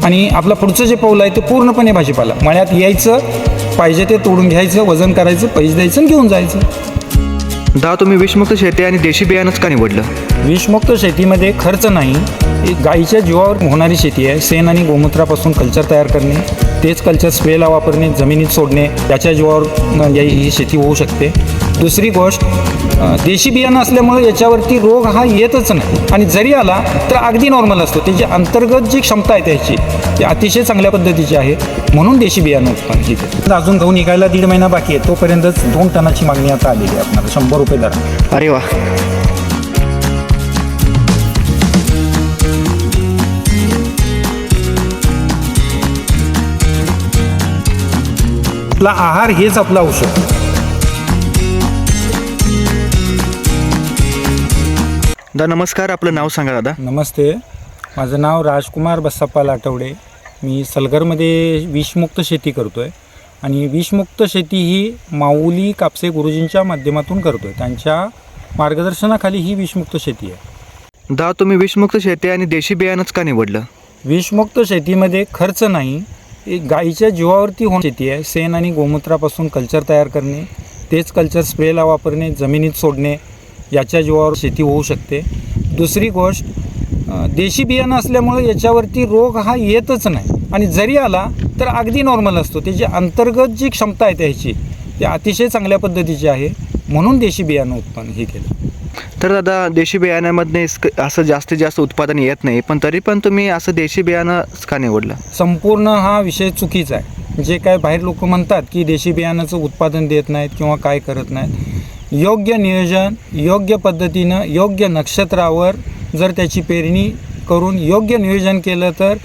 आणि आपलं पुढचं जे पाऊल आहे ते पूर्णपणे भाजीपाला. मळ्यात यायचं, पाहिजे ते तोडून घ्यायचं, वजन करायचं, पैसे द्यायचं आणि घेऊन जायचं. दादा, तुम्ही विषमुक्त शेती आणि देशी बियाणंच का निवडलं? विषमुक्त शेतीमध्ये खर्च नाही, एक गाईच्या जीवावर होणारी शेती आहे. शेण आणि गोमूत्रापासून कल्चर तयार करणे, तेच कल्चर स्प्रेला वापरणे, जमिनीत सोडणे, याच्या जीवावर ही शेती होऊ शकते. दुसरी गोष्ट, देशी बियाणं असल्यामुळे याच्यावरती रोग हा येतच नाही, आणि जरी आला तर अगदी नॉर्मल असतो. त्याची अंतर्गत जी क्षमता आहे त्याची ती अतिशय चांगल्या पद्धतीची आहे, म्हणून देशी बियाणं उत्पन्न घेते. अजून गहू निघायला 1.5 महिना बाकी आहे, तोपर्यंतच 2 टनाची मागणी आता आलेली आहे आपल्याला, 100 रुपये दर. अरे वा. आपला आहार हेच आपलं औषध. दादा नमस्कार, आपलं नाव सांगा दादा. नमस्ते, माझं नाव राजकुमार बस्साप्पा लाटवडे. मी सलगरमध्ये विषमुक्त शेती करतो आहे, आणि विषमुक्त शेती ही माऊली कापसे गुरुजींच्या माध्यमातून करतो आहे. त्यांच्या मार्गदर्शनाखाली ही विषमुक्त शेती आहे. दादा, तुम्ही विषमुक्त शेती आणि देशी बियाणंच का निवडलं? विषमुक्त शेतीमध्ये खर्च नाही, एक गाईच्या जीवावरती होणारी शेती आहे. शेण आणि गोमूत्रापासून कल्चर तयार करणे, तेच कल्चर स्प्रेला वापरणे, जमिनीत सोडणे, याच्या जीवावर शेती होऊ शकते. दुसरी गोष्ट, देशी बियाणं असल्यामुळे याच्यावरती रोग हा येतच नाही, आणि जरी आला तर अगदी नॉर्मल असतो. त्याची अंतर्गत जी क्षमता आहे त्याची ती अतिशय चांगल्या पद्धतीची आहे, म्हणून देशी बियाणं उत्पन्न हे केलं. तर दादा, देशी बियाण्यामध्ये असं जास्तीत जास्त उत्पादन येत नाही, पण तरी पण तुम्ही असं देशी बियाणंच का निवडलं? संपूर्ण हा विषय चुकीचा आहे. जे काय बाहेर लोक म्हणतात की देशी बियाणाचं उत्पादन देत नाहीत किंवा काय करत नाहीत, योग्य नियोजन, योग्य पद्धतीनं, योग्य नक्षत्रावर जर त्याची पेरणी करून योग्य नियोजन केलं तर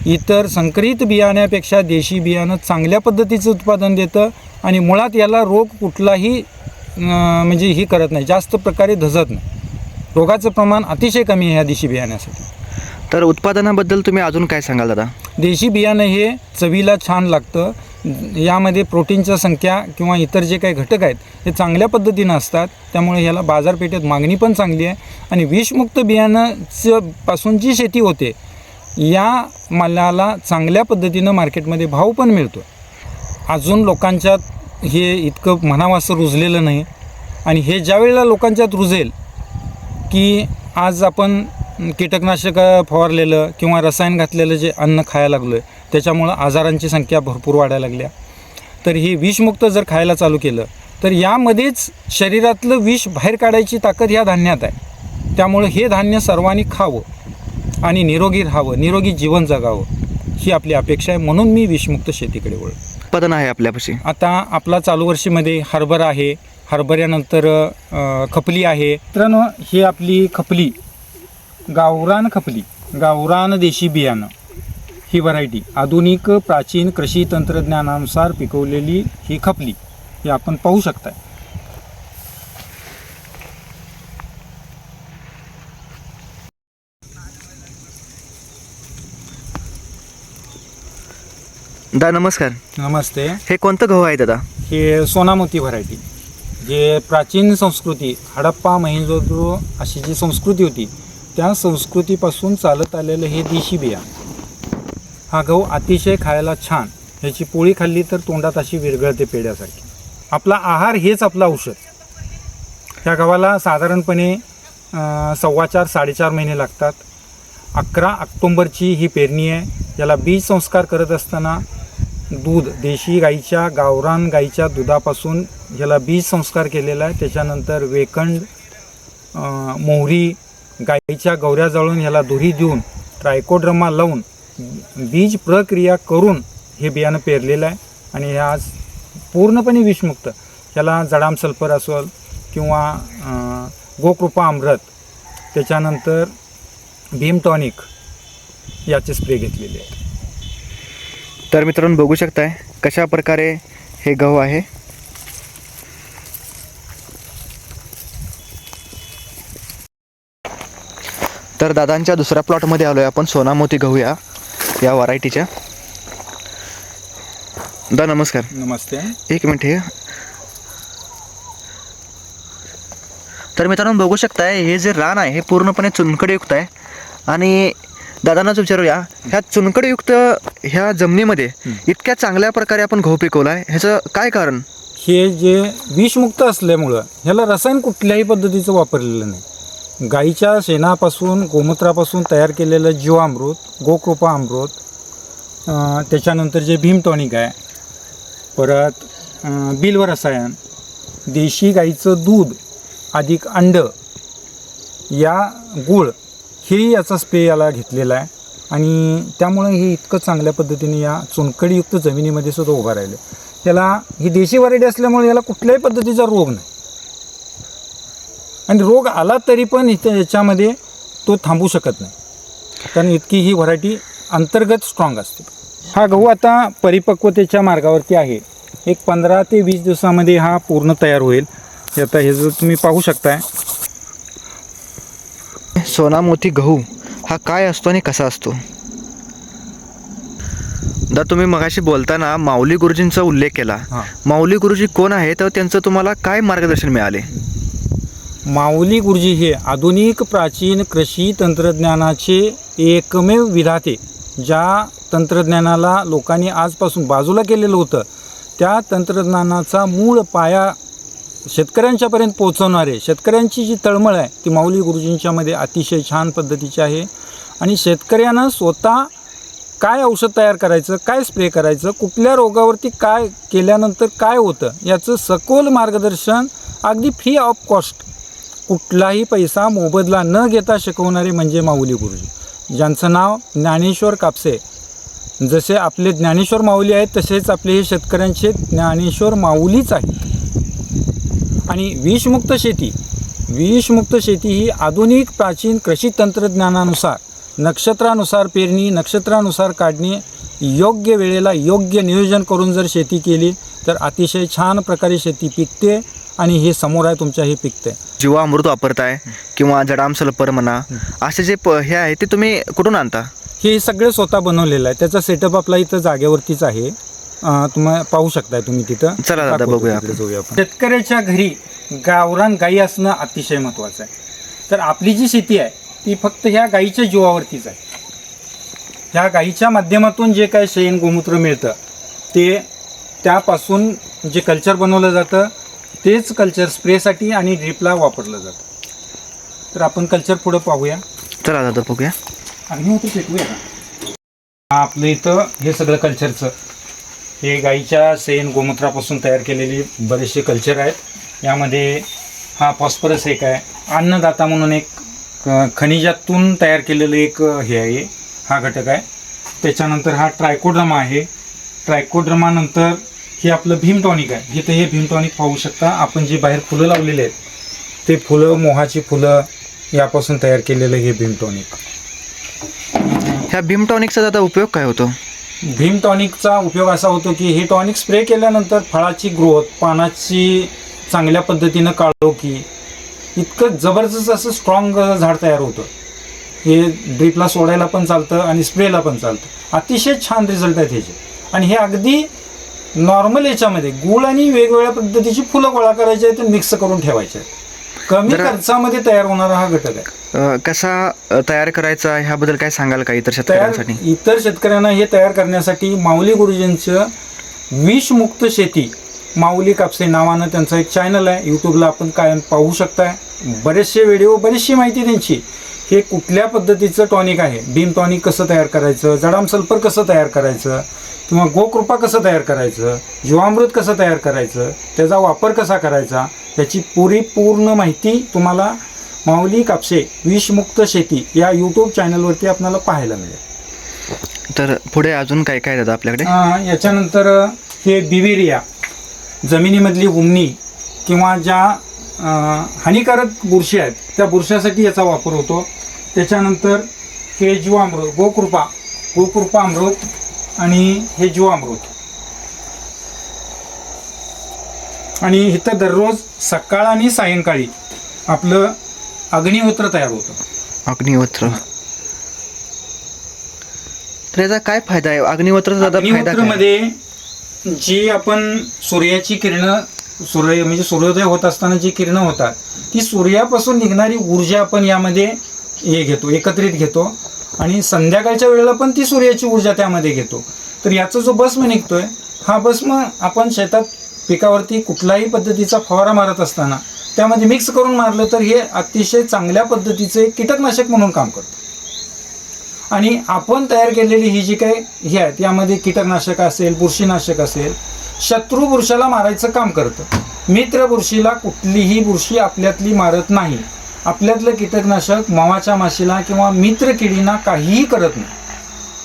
इतर संकरित बियाण्यापेक्षा देशी बियाणं चांगल्या पद्धतीचं उत्पादन देतं, आणि मुळात याला रोग कुठलाही म्हणजे ही करत नाही, जास्त प्रकारे धजत नाही. रोगाचं प्रमाण अतिशय कमी आहे ह्या देशी बियाण्यासाठी. तर उत्पादनाबद्दल तुम्ही अजून काय सांगाल दादा? देशी बियाणं हे चवीला छान लागतं, यामध्ये प्रोटीनच्या संख्या किंवा इतर जे काही घटक आहेत हे चांगल्या पद्धतीनं असतात, त्यामुळे ह्याला बाजारपेठेत मागणी पण चांगली आहे. आणि विषमुक्त बियाणाचं पासून जी शेती होते या मालाला चांगल्या पद्धतीनं मार्केटमध्ये भाव पण मिळतो. अजून लोकांच्यात हे इतकं म्हणावं असं रुजलेलं नाही, आणि हे ज्या वेळेला लोकांच्यात रुजेल की आज आपण कीटकनाशक फवारलेलं किंवा रसायन घातलेलं जे अन्न खायला लागलो आहे त्याच्यामुळं आजारांची संख्या भरपूर वाढायला लागल्या, तर हे विषमुक्त जर खायला चालू केलं तर यामध्येच शरीरातलं विष बाहेर काढायची ताकद ह्या धान्यात आहे. त्यामुळं हे धान्य सर्वांनी खावं आणि निरोगी राहावं, निरोगी जीवन जगावं, ही आपली अपेक्षा आहे. म्हणून मी विषमुक्त शेतीकडे वळलो. उत्पादन आहे आपल्यापाशी आता आपला चालू वर्षीमध्ये हरभरा आहे, हरभऱ्यानंतर खपली आहे. मित्रांनो, ही आपली खपली, गावरान खपली, गावरान देशी बियाणं, ही व्हरायटी आधुनिक प्राचीन कृषी तंत्रज्ञानानुसार पिकवलेली ही खपली, ही आपण पाहू शकताय. दादा नमस्कार. नमस्ते. हे कोणतं गहू आहे दादा? हे सोनामती व्हरायटी, जे प्राचीन संस्कृती हडप्पा मोहेंजोदडो अशी जी संस्कृती होती त्या संस्कृतीपासून चालत आलेलं हे देशी बियाणं. हा गहू अतिशय खायला छान, ह्याची पोळी खाल्ली तर तोंडात अशी विरघळते पेड्यासारखी. आपला आहार हेच आपलं औषध. ह्या गव्हाला साधारणपणे 4.25-4.5 महिने लागतात. 11 ऑक्टोंबरची ही पेरणी आहे. याला बीज संस्कार करत असताना दूध, देशी गाईच्या, गावरान गाईच्या दुधापासून ह्याला बीज संस्कार केलेला आहे. त्याच्यानंतर वेकंड, मोहरी, गाईच्या गवऱ्या जळून ह्याला धुरी देऊन ट्रायकोड्रमा लावून बीज प्रक्रिया करून हे बियाणं पेरलेलं आहे. आणि हे आज पूर्णपणे विषमुक्त. ह्याला जडाम सल्फर असेल किंवा गोकृपा अमृत, त्याच्यानंतर भीम टॉनिक याचे स्प्रे घेतलेले आहेत. तर मित्रांनो बघू शकताय कशा प्रकारे हे गहू आहे. तर दादांच्या दुसऱ्या प्लॉटमध्ये आलो आहे आपण, सोनामोती गहू या व्हरायटीच्या. दादा नमस्कार. नमस्ते. एक मिनिट. हे तर मित्रांनो बघू शकताय हे जे रान आहे हे पूर्णपणे चुनखडीयुक्त आहे, आणि दादांनाच विचारूया, ह्या चुनखडीयुक्त ह्या जमिनीमध्ये इतक्या चांगल्या प्रकारे आपण गहू पिकवला आहे, ह्याचं काय कारण? हे जे विषमुक्त असल्यामुळं ह्याला रसायन कुठल्याही पद्धतीचं वापरलेलं नाही. गाईच्या शेणापासून गोमूत्रापासून तयार केलेलं जीवामृत, गोकृपा अमृत, त्याच्यानंतर जे भीम टॉनिक आहे, परत बिल्व रसायन, देशी गाईचं दूध अधिक अंड, या गूळ, हे याचा स्प्रे याला घेतलेला आहे आणि त्यामुळे हे इतकं चांगल्या पद्धतीने या चुनखडीयुक्त जमिनीमध्ये सुद्धा उभं राहिलं. त्याला ही देशी व्हरायटी असल्यामुळे याला कुठल्याही पद्धतीचा रोग नाही आणि रोग आला तरी पण इथे याच्यामध्ये तो थांबू शकत नाही, कारण इतकी ही व्हरायटी अंतर्गत स्ट्रॉंग असते. हा गहू आता परिपक्वतेच्या मार्गावरती आहे. एक 15 ते 20 दिवसामध्ये हा पूर्ण तयार होईल. आता हे जर तुम्ही पाहू शकताय, सोनामोती गहू हा काय असतो आणि कसा असतो? दा तुम्ही मगाशी बोलताना माऊली गुरुजींचा उल्लेख केला. हां. माऊली गुरुजी कोण आहे, तर त्यांचं तुम्हाला काय मार्गदर्शन मिळाले? माऊली गुरुजी हे आधुनिक प्राचीन कृषी तंत्रज्ञानाचे एकमेव विधाते. ज्या तंत्रज्ञानाला लोकांनी आजपासून बाजूला केलेलं होतं, त्या तंत्रज्ञानाचा मूळ पाया शेतकऱ्यांच्यापर्यंत पोहोचवणारे, शेतकऱ्यांची जी तळमळ आहे ती माऊली गुरुजींच्यामध्ये अतिशय छान पद्धतीची आहे. आणि शेतकऱ्यांना स्वतः काय औषध तयार करायचं, काय स्प्रे करायचं, कुठल्या रोगावरती काय केल्यानंतर काय होतं, याचं सखोल मार्गदर्शन अगदी फ्री ऑफ कॉस्ट, कुठलाही पैसा मोबदला न घेता शिकवणारे म्हणजे माऊली गुरुजी, ज्यांचं नाव ज्ञानेश्वर कापसे. जसे आपले ज्ञानेश्वर माऊली आहेत तसेच आपले हे शेतकऱ्यांचे ज्ञानेश्वर माऊलीच आहेत. आणि विषमुक्त शेती ही आधुनिक प्राचीन कृषी तंत्रज्ञानानुसार नक्षत्रानुसार पेरणी, नक्षत्रानुसार काढणे, योग्य वेळेला योग्य नियोजन करून जर शेती केली तर अतिशय छान प्रकारे शेती पिकते. आणि हे समोर आहे तुमच्या, हे पिकते. जीवामृत वापरताय किंवा जडाम सल्फर म्हणा, असे जे हे आहे ते तुम्ही कुठून आणता? हे सगळे स्वतः बनवलेलं आहे. त्याचा सेटअप आपला इथं जागेवरतीच आहे. तुम्ही पाहू शकताय तुम्ही तिथं. चला दादा बघूया आपण. जाऊया आपण. शेतकऱ्याच्या घरी गावरान गाई असणं अतिशय महत्त्वाचं आहे. तर आपली जी शेती आहे ती फक्त ह्या गाईच्या जीवावरतीच आहे. ह्या गाईच्या माध्यमातून जे काय शेण गोमूत्र मिळतं ते त्यापासून जे कल्चर बनवलं जातं तेच कल्चर स्प्रेसाठी आणि ड्रिपला वापरलं जातं. तर आपण कल्चर पुढं पाहूया. चला दादा बघूया. अग्निहोत्र पेटवूया का? आपलं इथं हे सगळं कल्चरचं, हे गाईच्या शेण गोमूत्रापासून तयार केलेले बरेचसे कल्चर आहेत. यामध्ये हा फॉस्फरस एक आहे, अन्नदाता म्हणून एक खनिजातून तयार केलेलं एक हे आहे, हा घटक आहे. त्याच्यानंतर हा ट्रायकोड्रमा आहे. ट्रायकोड्रमानंतर हे आपलं भीम टॉनिक आहे. हे तर हे भीम टॉनिक पाहू शकता आपण, जे बाहेर फुलं लावलेले आहेत ते फुलं, मोहाची फुलं यापासून तयार केलेलं हे भीम टॉनिक. ह्या भीम टॉनिकचा दादा उपयोग काय होतो? भीम टॉनिकचा उपयोग असा होतो की हे टॉनिक स्प्रे केल्यानंतर फळाची ग्रोथ, पानाची चांगल्या पद्धतीनं काढोकी, इतकं जबरदस्त असं स्ट्रॉंग झाड तयार होतं. हे ड्रिपला सोडायला पण चालतं आणि स्प्रेला पण चालतं. अतिशय छान रिझल्ट आहेत ह्याचे. आणि हे अगदी नॉर्मल याच्यामध्ये गूळ आणि वेगवेगळ्या पद्धतीची फुलं गोळा करायची आहेत, मिक्स करून ठेवायचे आहेत. कमी खर्चामध्ये तयार होणारा हा घटक आहे. कसा तयार करायचा ह्याबद्दल काय सांगाल का इतर शेतकऱ्यांसाठी? इतर शेतकऱ्यांना हे तयार करण्यासाठी माऊली गुरुजींचं विषमुक्त शेती, माऊली कापसे नावानं त्यांचं एक चॅनल आहे. यूट्यूबला आपण कायम पाहू शकताय. बरेचसे व्हिडिओ, बरीचशी माहिती त्यांची. हे कुठल्या पद्धतीचं टॉनिक आहे, भीम टॉनिक कसं तयार करायचं, जडाम सल्फर कसं तयार करायचं, किंवा गोकृपा कसं तयार करायचं, जीवामृत कसं तयार करायचं, त्याचा वापर कसा करायचा, याची पूर्ण माहिती तुम्हाला माऊली कापसे विषमुक्त शेती या यूट्यूब चॅनलवरती आपल्याला पाहायला मिळेल. तर पुढे अजून काय काय दादा आपल्याकडे? याच्यानंतर हे बिवेरिया, जमिनीमधली हुमणी किंवा ज्या हानिकारक बुरशी आहेत त्या बुरशासाठी याचा वापर होतो. त्याच्यानंतर हे जीवामृत, गोकृपा अमृत आणि हे जीवामृत. आणि इथं दररोज सकाळ आणि सायंकाळी आपलं अग्निहोत्र तयार होतं. अग्निहोत्र, तर याचा काय फायदा आहे? अग्निहोत्राचा दादा फायदा काय? मध्ये जी आपण सूर्याची किरणं, म्हणजे सूर्योदय होत असताना जी किरणं होतात ती सूर्यापासून निघणारी ऊर्जा आपण यामध्ये एकत्रित घेतो आणि संध्याकाळच्या वेळेला पण ती सूर्याची ऊर्जा त्यामध्ये घेतो. तर याचा जो भस्म निघतोय, हा भस्म आपण शेतात पिकावरती कुठलाही पद्धतीचा फवारा मारत असताना त्यामध्ये मिक्स करून मारलं तर हे अतिशय चांगल्या पद्धतीचे कीटकनाशक म्हणून काम करतं. आणि आपण तयार केलेली ही जी काही ही आहेत, यामध्ये कीटकनाशक असेल, बुरशीनाशक असेल, शत्रू बुरशाला मारायचं काम करतं. मित्र बुरशीला कुठलीही बुरशी आपल्यातली मारत नाही. आपल्यातलं कीटकनाशक मावाच्या माशीला किंवा मित्र किडींना काहीही करत नाही.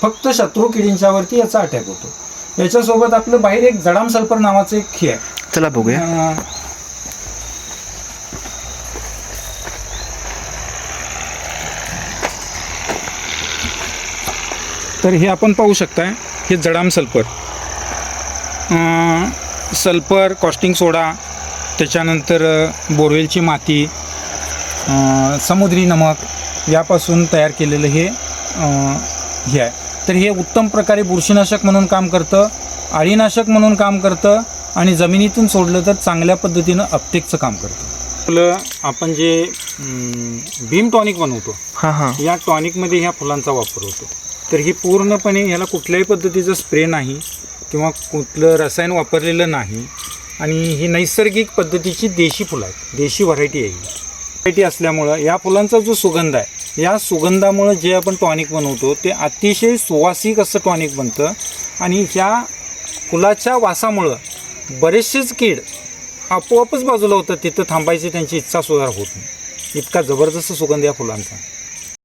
फक्त शत्रू किडींच्यावरती याचा अटॅक होतो. याच्यासोबत आपलं बाहेर एक जडाम सल्फर नावाचं एक हे आहे. चला बघूया. तर हे आपण पाहू शकताय, हे जडाम सल्फर, सल्फर, कॉस्टिंग सोडा, त्याच्यानंतर बोरवेलची माती, समुद्री नमक यापासून तयार केलेलं हे आहे. तर हे उत्तम प्रकारे बुरशीनाशक म्हणून काम करतं, अळीनाशक म्हणून काम करतं आणि जमिनीतून सोडलं तर चांगल्या पद्धतीनं अपटेकचं काम करतं. आपलं आपण जे भीम टॉनिक बनवतो, या टॉनिकमध्ये ह्या फुलांचा वापर होतो. तर ही पूर्णपणे ह्याला कुठल्याही पद्धतीचं स्प्रे नाही किंवा कुठलं रसायन वापरलेलं नाही आणि ही नैसर्गिक पद्धतीची देशी फुलं आहेत, देशी व्हरायटी आहे. ही व्हरायटी असल्यामुळं या फुलांचा जो सुगंध आहे, या सुगंधामुळं जे आपण टॉनिक बनवतो ते अतिशय सुवासिक असं टॉनिक बनतं आणि ह्या फुलाच्या वासामुळं बरेचसेच कीड आपोआपच बाजूला होतात, तिथं थांबायची त्यांची इच्छासुद्धा होत नाही. इतका जबरदस्त सुगंध या फुलांचा.